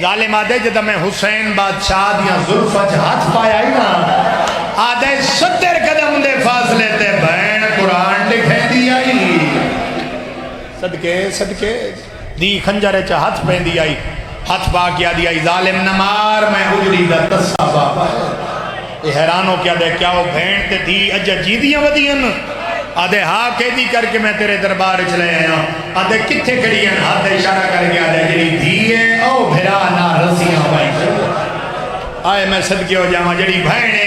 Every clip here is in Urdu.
ظالم آدھے جدہ میں حسین بادشاہ دیا ظلفت ہاتھ پایا ہی نا آدھے 70 قدم دے فاصلے تے بہن قرآن لکھے دیا ہی صدقے دی خنجر چا ہاتھ پہن دیا ہی ہاتھ پا کیا دیا ہی ظالم نمار میں حجری دا تسا بابا ہے یہ حیرانوں کیا دے کیا وہ بہن تے دی اجا جی دیا ودیاں آدھے ہاں کہہ کر کے میں تیرے دربار چلے آیا آدھے کتھے کھڑی ہیں ہاتھ اشارہ کر کے آدھے جڑی دیئے او بھرا نہ رسیاں بائی آئے میں صدقے ہو جاؤں جڑی بھائنے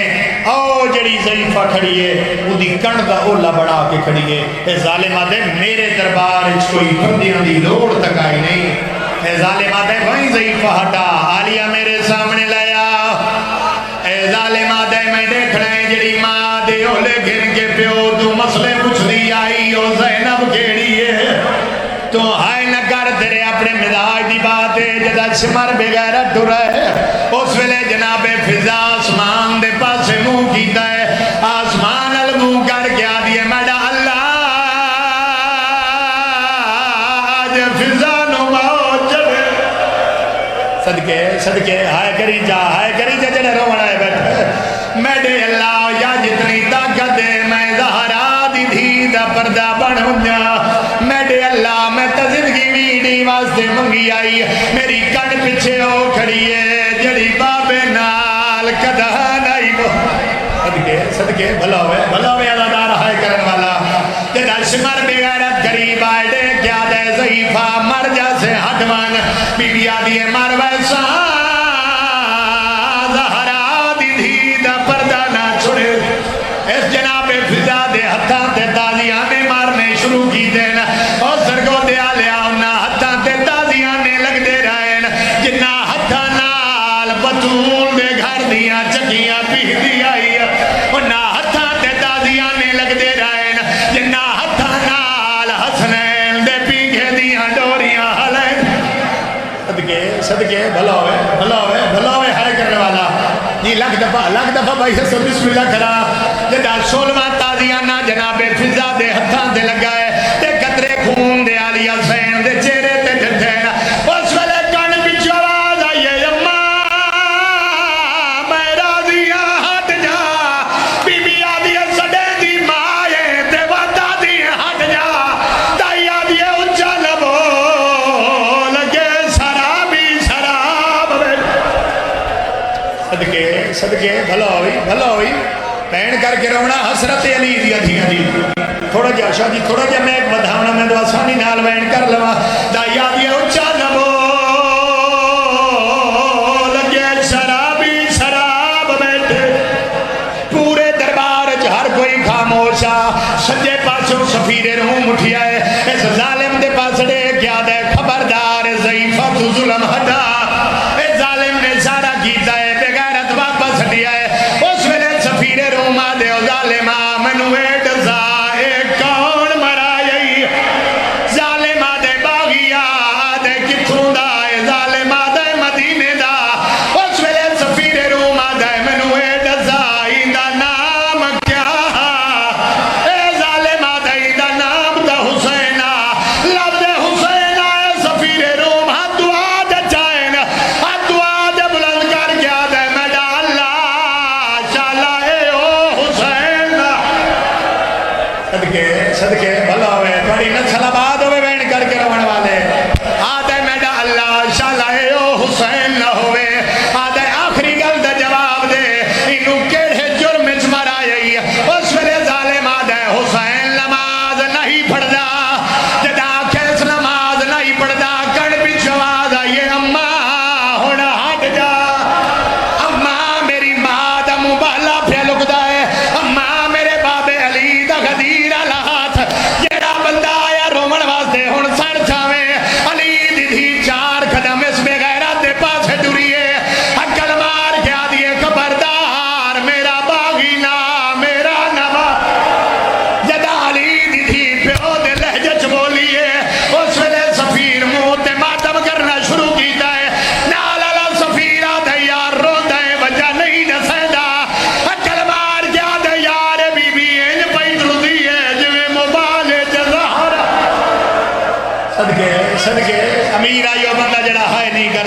او جڑی ضعیفہ کھڑی ہے وہ دی کڑ دا اولا بڑھا کے کھڑی ہے اے ظالم آدھے میرے دربار اچھ کوئی پردیاں دی لوڑ تک آئی نہیں اے ظالم آدھے وہیں ضعیفہ ہٹا آلیہ میرے سامنے لایا اے ظالم آدھے میں دیکھ رہے ہیں جڑی ماں دے اولے گھن کے پیو تو مسئلے پوچھ دی آئی او زینب کیڑی ہے تو ہائے نہ کر تیرے اپنے مزاج دی بات ہے جدہ شمر بغیرت ٹو رہے اس ویلے جناب فضا آسمان دے پاس منہ کیتا ہے آسمان المنہ کر کے آدھی ہے میڈا اللہ آج فضا نماؤ چلے صدقے ہائے کری جا جڑے روڑا ہے بیٹھے میڈے اللہ یا جتنی طاقت ہے میں زہرا دی دھی دا پردہ بڑھوں جا میڈے اللہ میں تا زندگی ویڈی واسطے منگی آئی میری کٹ پچھے ہو کھڑی ہے جڑی بابے نال کدہ نہیں صدقے بھلا ہوئے اللہ دار ہائے کرن والا تیرا شمر بغیرت قریب آئے دے کیا دے ضعیفہ مر جا سے ہٹوان بی بی آدھی مر ویسا زہرا دی دھی دا پردہ نہ چھوڑے اس جناب فضا دے ہتھاں تے تازیاں نے مارنے شروع کی دینا اور سرگو دیا لیا انہا ہتھاں تے تازیاں نے لگ دے رہے جنہ ہتھاں نال بطول دے گھر دیا چکیاں پی دیا انہا ہتھاں تے تازیاں نے لگ دے رہے جنہ ہتھاں نال حسنین دے پیگے دیا ڈوریاں ہلیں صدقے بھلا ہوئے ہائے کرنے والا یہ لکھ دفعہ بھائی سے بسم اللہ کرا جدہ 16واں تازیانہ جناب فضا دے ہتھاں دے لگائے تے قطرے خون دے آلی حسین دے چہرے تے ڈھٹھینا اس ویلے کان بچ آواز آئیے اماں میں راضیاں ہٹ جا بی بی آدھی سڑے دی مائے تے وعدہ دی ہٹ جا دائی آدھی اچھا لبو لگے شرابی شراب صدقے بھلا ہوئی پہن کر کے رونا حسرت علی دیا دی تھوڑا جا شاہ جی تھوڑا جا میں ایک بدھاونا میں دو آسانی نال بہن کر لوا دائی آدھی اچھا لبو لگے شرابی شراب بیٹھے پورے دربار ہر کوئی خاموشا سجے پاسوں سفیر روم اٹھی آئے اس ظالم دے پاس دے کیا دے خبردار ضعیفہ تو ظلم ہٹا اس ظالم نے سارا کیتا ہے بغیرت واپس دیا ہے اس ویلے سفیر روم آدھے او ظالمہ منوے ڈزا ایک کون مرائی ظالم آدھے باغیا آدھے کتھوں دا ظالم آدھے مدینے دا اس ویلے سفیر روم آدھے منوے ڈزا ایندہ نام کیا اے ظالم آدھے ایندہ نام دا حسینہ لفظ حسینہ سفیر روم ہاتھ دعا دے چائن ہاتھ دعا دے بلند کر گیا دے میڈا اللہ شالا اے او حسین صدقے بھلا ہوئے تھوڑی نسل آباد ہوئے بین کر کے روان والے آدھے میڈا اللہ شالا اے او حسین نہ ہوئے آدھے آخری گل دا جواب دے انہوں کیڑے جرم اچ مرائی اس ویلے ظالم آدھے حسین نماز نہیں پڑھدا جدا کیس نماز نہیں پڑھدا کڑ پچھ آواز آئیے اماں ہونا ہٹ جا اماں میری ماں دا مبالا پہ لکدا ہے اماں میرے بابے علی دا غدیر اللہ جیڑا بندہ آیا رومن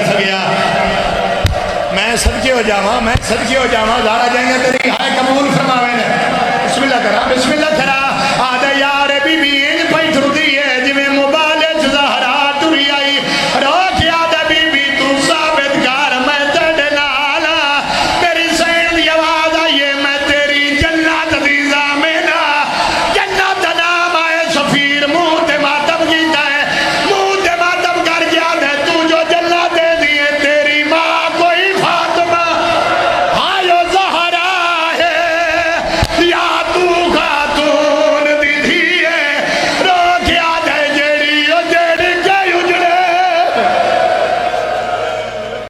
سکیا میں صدقے ہو جاواں زارا جائیں گے تیری ہائے قبول فرماوے نے بسم اللہ کرا بسم اللہ